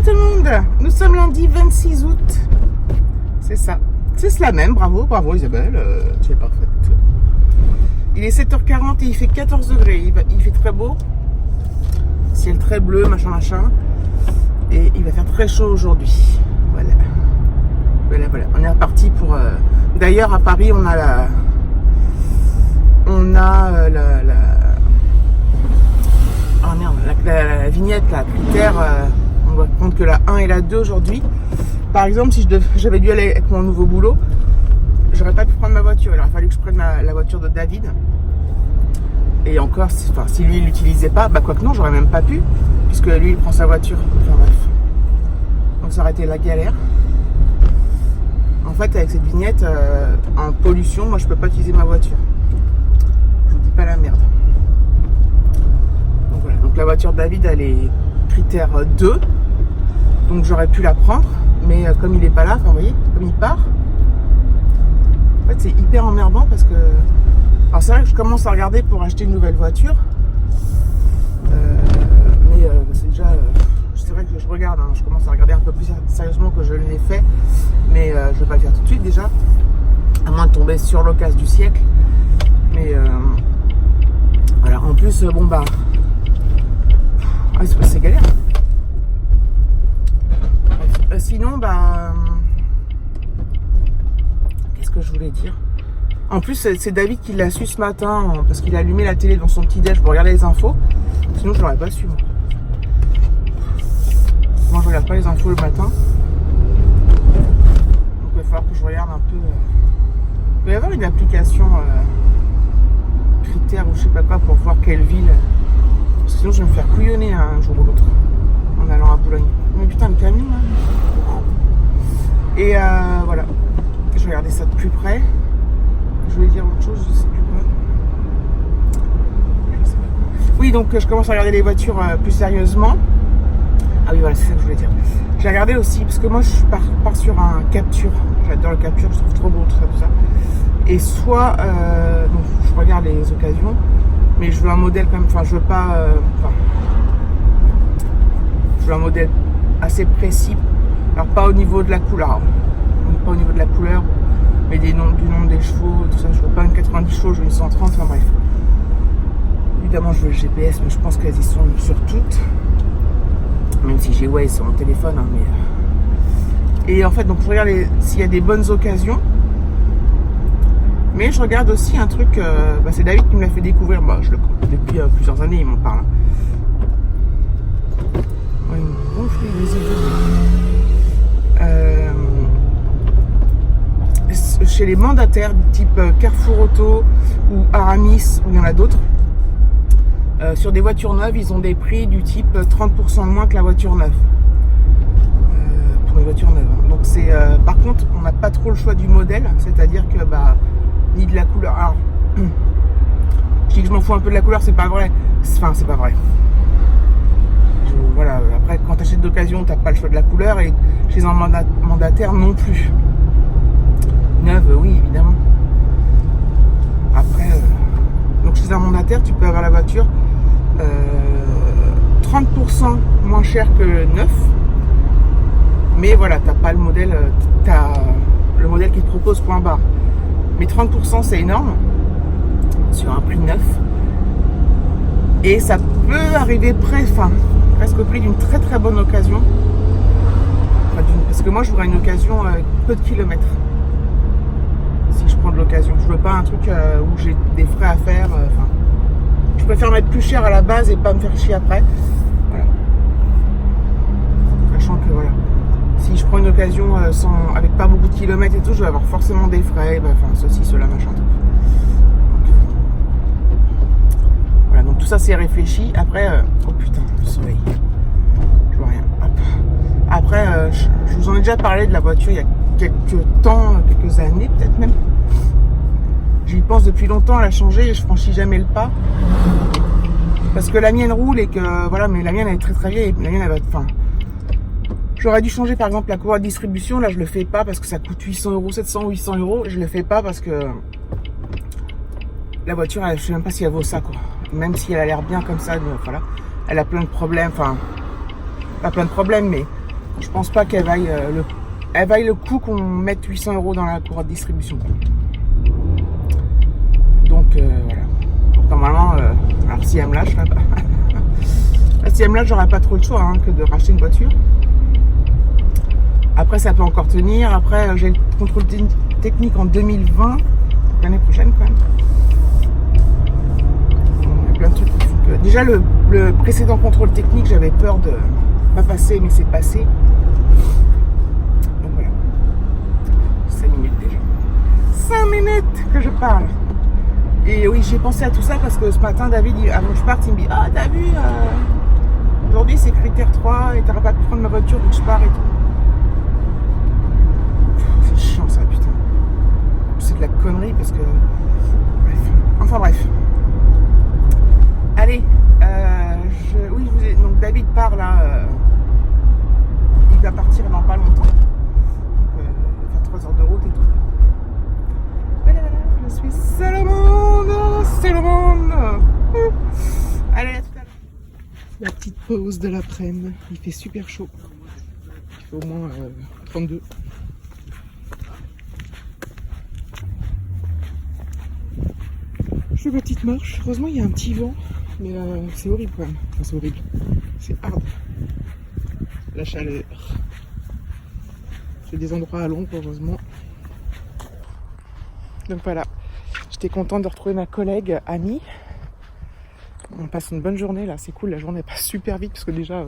tout le monde, nous sommes lundi 26 août. C'est ça, c'est cela même, bravo Isabelle, tu es parfaite. Il est 7h40 et il fait 14 degrés, il fait très beau. Ciel très bleu, machin. Et il va faire très chaud aujourd'hui. Voilà, on est reparti pour... D'ailleurs à Paris on a la vignette, la critère, on va prendre que la 1 et la 2 aujourd'hui. Par exemple, si j'avais dû aller avec mon nouveau boulot, j'aurais pas pu prendre ma voiture. Il aurait fallu que je prenne la voiture de David. Et encore, si lui il l'utilisait pas, bah quoique non, j'aurais même pas pu, puisque lui il prend sa voiture. Enfin bref. Donc ça aurait été la galère. En fait, avec cette vignette, en pollution, moi je peux pas utiliser ma voiture. Je vous dis pas la merde. Donc voilà, donc la voiture de David elle est critère 2. Donc j'aurais pu la prendre, mais comme il est pas là, enfin vous voyez, comme il part, en fait c'est hyper emmerdant parce que... Alors c'est vrai que je commence à regarder pour acheter une nouvelle voiture, mais c'est déjà... c'est vrai que je regarde, je commence à regarder un peu plus sérieusement que je ne l'ai fait, mais je ne vais pas le faire tout de suite déjà, à moins de tomber sur l'occasion du siècle. Mais voilà, en plus, bon bah... c'est galère. Sinon, bah... qu'est-ce que je voulais dire? En plus, c'est David qui l'a su ce matin, parce qu'il a allumé la télé dans son petit-déj pour regarder les infos. Sinon, je l'aurais pas su, moi. Moi, je regarde pas les infos le matin. Donc, il va falloir que je regarde un peu... Il va y avoir une application critères ou je sais pas quoi pour voir quelle ville. Parce que sinon, je vais me faire couillonner un jour ou l'autre en allant à Boulogne. Mais putain, le camion, là. Et voilà. Je vais regarder ça de plus près. Je voulais dire autre chose, je sais plus quoi. Oui, donc je commence à regarder les voitures plus sérieusement. Ah oui, voilà, c'est ça que je voulais dire. J'ai regardé aussi, parce que moi je pars sur un capture. J'adore le capture, je trouve trop beau tout ça. Et soit, donc je regarde les occasions, mais je veux un modèle quand même, enfin je veux pas, je veux un modèle assez précis. Alors pas au niveau de la couleur, mais du nombre des chevaux, tout ça. Je veux pas une 90 chevaux, je veux une 130, enfin bref. Évidemment je veux le GPS, mais je pense qu'elles y sont sur toutes. Même si j'ai Waze sur mon téléphone, hein, mais... Et en fait, donc je regarde s'il y a des bonnes occasions. Mais je regarde aussi un truc, c'est David qui me l'a fait découvrir, depuis plusieurs années il m'en parle. Ouais, il me gonfle les yeux. Chez les mandataires type Carrefour Auto ou Aramis, ou il y en a d'autres, sur des voitures neuves, ils ont des prix du type 30% de moins que la voiture neuve. Pour une voiture neuve. Donc c'est, par contre, on n'a pas trop le choix du modèle, c'est-à-dire que ni de la couleur. Alors, je dis que je m'en fous un peu de la couleur, c'est pas vrai. Enfin, c'est pas vrai. Voilà. Après, quand tu achètes d'occasion, t'as pas le choix de la couleur, et chez un mandataire non plus. Neuve, oui, évidemment. Après, donc chez un mandataire, tu peux avoir la voiture 30% moins cher que neuf. Mais voilà, t'as pas le modèle, t'as le modèle qui te propose point barre. Mais 30% c'est énorme sur un prix neuf. Et ça peut arriver presque au prix d'une très très bonne occasion. Parce que moi je voudrais une occasion avec peu de kilomètres. Si je prends de l'occasion, je veux pas un truc où j'ai des frais à faire. Je préfère mettre plus cher à la base et pas me faire chier après. Voilà. Sachant que voilà, si je prends une occasion avec pas beaucoup de kilomètres et tout, je vais avoir forcément des frais, ceci, cela, machin. Voilà, donc tout ça c'est réfléchi. Après, oh putain, le soleil. Je vois rien. Hop. Après, je vous en ai déjà parlé de la voiture il y a quelques années, peut-être même. J'y pense depuis longtemps à la changer et je franchis jamais le pas. Parce que la mienne roule et que voilà, mais la mienne elle est très très vieille. La mienne elle va. J'aurais dû changer par exemple la courroie de distribution. Là je le fais pas parce que ça coûte 800 €, 700 ou 800 €. Je le fais pas parce que la voiture, je sais même pas si elle vaut ça quoi. Même si elle a l'air bien comme ça, voilà. Elle a plein de problèmes, pas plein de problèmes, mais je pense pas qu'elle vaille le coup qu'on mette 800 € dans la cour de distribution, quoi. Donc voilà. Donc, normalement, alors si elle me lâche là, si elle me lâche, j'aurais pas trop le choix hein, que de racheter une voiture. Après, ça peut encore tenir. Après, j'ai le contrôle technique en 2020, l'année prochaine quand même. Il y a plein de trucs qui font que... Déjà, le précédent contrôle technique, j'avais peur de pas passer, mais c'est passé. Donc voilà. 5 minutes déjà. 5 minutes que je parle. Et oui, j'ai pensé à tout ça parce que ce matin, David, avant que je parte, il me dit « Ah, t'as vu, aujourd'hui c'est critère 3 et t'auras pas pu prendre ma voiture vu que je pars et tout. » C'est chiant ça, putain. C'est de la connerie parce que... Bref. Enfin bref. Allez, oui, je vous ai... Donc David part là. Il va partir dans pas longtemps. Donc, il va faire 3 heures de route et tout. Voilà, je suis seul au monde. Seul au monde. Allez, à tout à l'heure. La petite pause de l'après-midi. Il fait super chaud. Il fait au moins 32. Je fais ma petite marche. Heureusement, il y a un petit vent. Mais c'est horrible quand même. Enfin, c'est horrible. C'est hard. La chaleur. J'ai des endroits à l'ombre, heureusement. Donc voilà. J'étais contente de retrouver ma collègue Amie. On passe une bonne journée là. C'est cool. La journée passe super vite parce que déjà,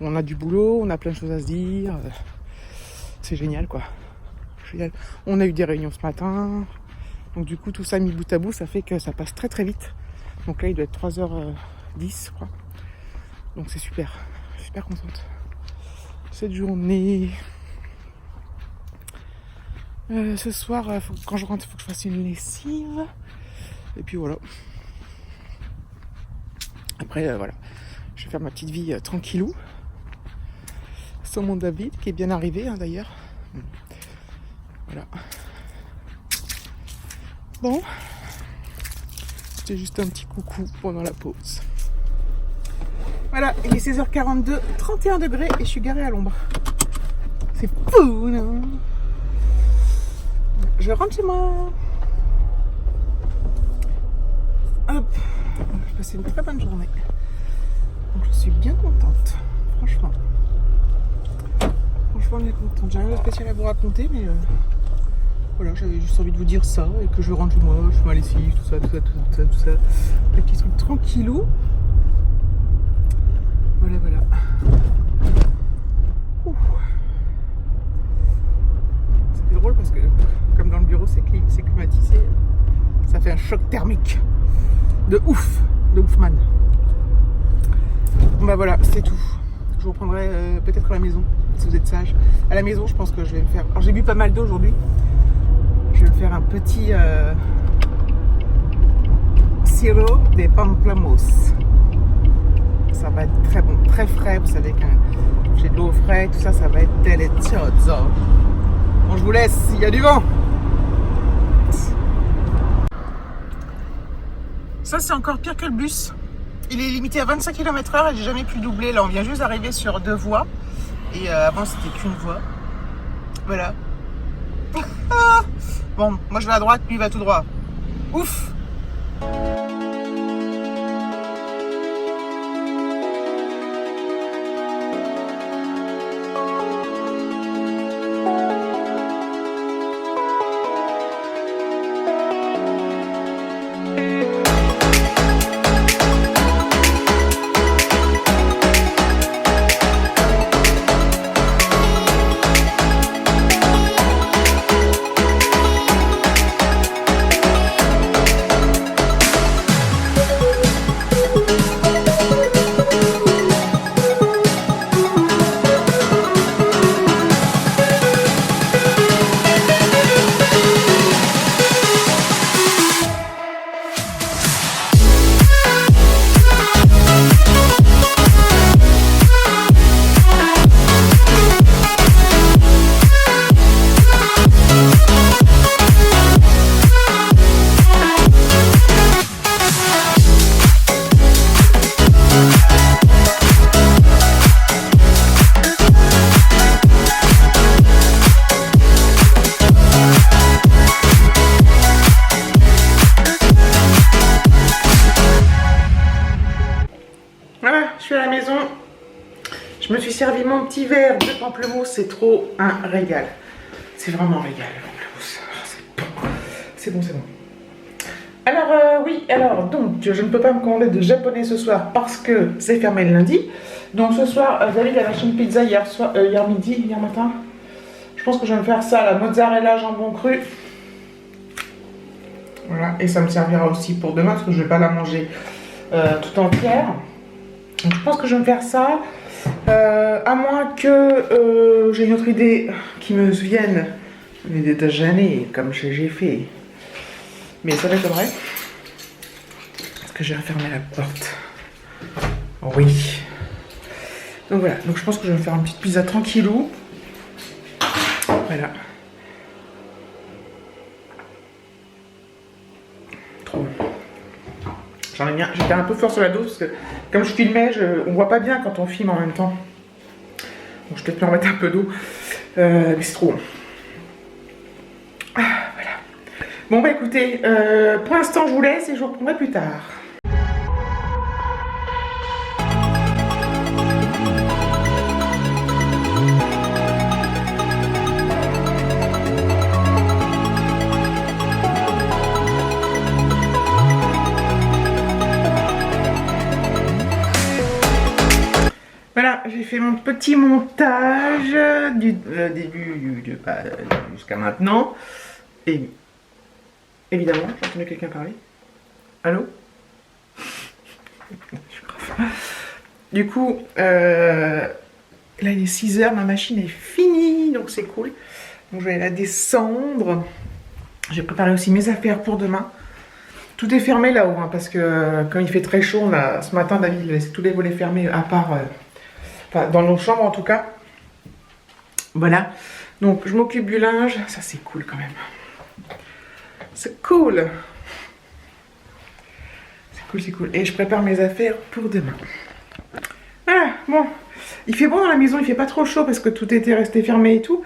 on a du boulot, on a plein de choses à se dire. C'est génial quoi. Génial. On a eu des réunions ce matin. Donc du coup, tout ça mis bout à bout, ça fait que ça passe très très vite. Donc là, il doit être 3h10, je crois. Donc c'est super. Je suis super contente. Cette journée. Ce soir, quand je rentre, il faut que je fasse une lessive. Et puis voilà. Après, voilà. Je vais faire ma petite vie tranquillou. Sans mon David, qui est bien arrivé hein, d'ailleurs. Voilà. Bon. C'était juste un petit coucou pendant la pause. Voilà, il est 16h42, 31 degrés et je suis garée à l'ombre. C'est fou, non? Je rentre chez moi. Hop. J'ai passé une très bonne journée. Donc je suis bien contente. Franchement. Franchement, bien contente. J'ai rien de spécial à vous raconter, mais voilà, j'avais juste envie de vous dire ça et que je rentre chez moi, je fais ma lessive, tout ça. Des petits trucs tranquillou. Voilà. Ouh. C'est drôle parce que, comme dans le bureau, c'est climatisé, ça fait un choc thermique. De ouf man. Bon bah voilà, c'est tout. Je vous reprendrai peut-être à la maison, si vous êtes sage. À la maison, je pense que je vais me faire... Alors j'ai bu pas mal d'eau aujourd'hui. Je vais me faire un petit sirop de pamplemousse. Ça va être très bon, très frais. Vous savez que j'ai de l'eau fraîche, tout ça, ça va être delicioso. Bon, je vous laisse, il y a du vent. Ça, c'est encore pire que le bus. Il est limité à 25 km/h et j'ai jamais pu doubler. Là, on vient juste d'arriver sur 2 voies. Et avant, c'était qu'une voie. Voilà. Bon, moi je vais à droite, lui il va tout droit. Ouf! Je me suis servi mon petit verre de pamplemousse, c'est trop un régal. C'est vraiment un régal, le pamplemousse. Oh, c'est bon, c'est bon. Alors, oui, alors, donc, je ne peux pas me commander de japonais ce soir parce que c'est fermé le lundi. Donc, ce soir, David a acheté une pizza hier matin. Je pense que je vais me faire ça, la mozzarella jambon cru. Voilà, et ça me servira aussi pour demain parce que je ne vais pas la manger tout entière. Donc, je pense que je vais me faire ça. À moins que j'ai une autre idée qui me vienne des déjeuners, comme j'ai fait. Mais ça m'étonnerait. Est-ce que j'ai refermé la porte? Oui. Donc voilà, donc je pense que je vais me faire une petite pizza tranquillou. Voilà. Trop bon. J'en ai bien, j'étais un peu fort sur la dose parce que comme je filmais, on voit pas bien quand on filme en même temps. Donc je vais peut-être me remettre un peu d'eau. Mais c'est trop bon. Ah, voilà. Bon bah écoutez, pour l'instant je vous laisse et je vous reprendrai plus tard. Voilà, j'ai fait mon petit montage du début jusqu'à maintenant. Et évidemment, j'ai entendu quelqu'un parler. Allô? Du coup, là il est 6 h, ma machine est finie, donc c'est cool. Donc je vais la descendre. J'ai préparé aussi mes affaires pour demain. Tout est fermé là-haut, hein, parce que comme il fait très chaud, ce matin David a laissé tous les volets fermés, à part enfin, dans nos chambres en tout cas. Voilà. Donc je m'occupe du linge. Ça c'est cool quand même. C'est cool. C'est cool, c'est cool. Et je prépare mes affaires pour demain. Voilà, bon. Il fait bon dans la maison, il fait pas trop chaud parce que tout était resté fermé et tout.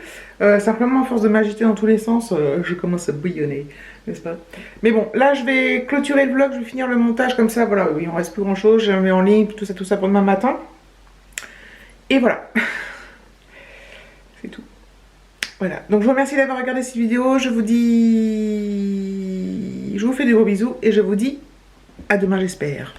Simplement, à force de m'agiter dans tous les sens, je commence à bouillonner, n'est-ce pas? Mais bon, là, je vais clôturer le vlog, je vais finir le montage comme ça. Voilà, il en reste plus grand-chose. Je mets en ligne tout ça pour demain matin. Et voilà. C'est tout. Voilà. Donc, je vous remercie d'avoir regardé cette vidéo. Je vous dis... Je vous fais des gros bisous et je vous dis à demain, j'espère.